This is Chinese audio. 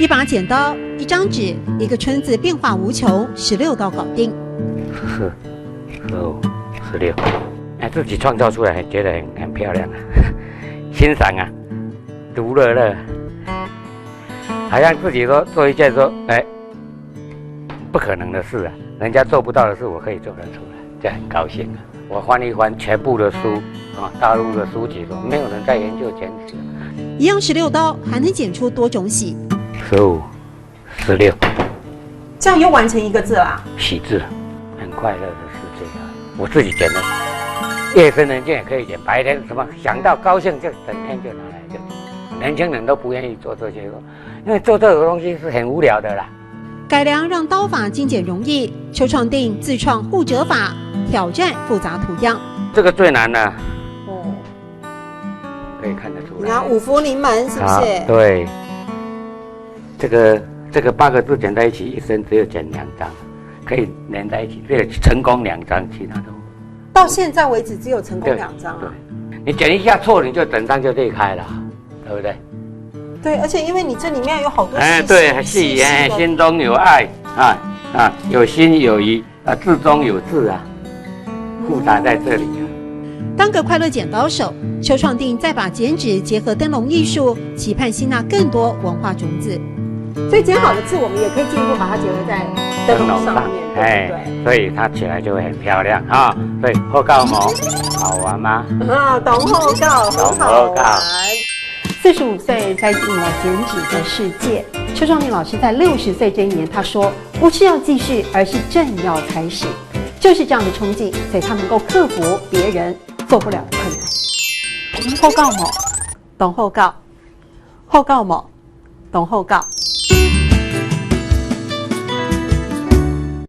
一把剪刀，一张纸，一个村子，变化无穷，16刀搞定。14、15、16，自己创造出来，觉得很漂亮啊，欣赏啊，独乐乐，好像自己说做一件不可能的事啊，人家做不到的事，我可以做得出来，这很高兴啊。我翻一翻全部的书啊，大陆的书籍说没有人在研究剪纸，一样16刀，还能剪出多种喜。15、16，这样又完成一个字啦。喜字，很快乐的世界啊！我自己剪的，夜深人静也可以剪，白天什么想到高兴就整天就拿来就剪。年轻人都不愿意做这些，因为做这个东西是很无聊的啦。改良让刀法精简容易，邱创定自创护折法，挑战复杂图样。这个最难了，可以看得出来。你看五福临门是不是？对，这个8个字剪在一起，一生只有剪2张，可以连在一起，只有成功2张，其他都到现在为止只有成功2张啊。对，你剪一下错，你就整张就裂开了，对不对？对，而且因为你这里面有好多对，细心中有爱有心有谊啊，字中有志啊，复杂在这里啊。当个快乐剪刀手，邱创定再把剪纸结合灯笼艺术，期盼吸纳更多文化种子。所以剪好的字，我们也可以进一步把它结合在灯笼上面，对不对？所以它起来就会很漂亮啊。所以后告毛好玩吗？懂后告，懂后告。45岁栽进了剪纸的世界。邱创定老师在60岁这一年，他说：“不是要继续，而是正要开始。”就是这样的冲劲，所以他能够克服别人做不了的困难。后告某，懂后告；后告某，懂后告。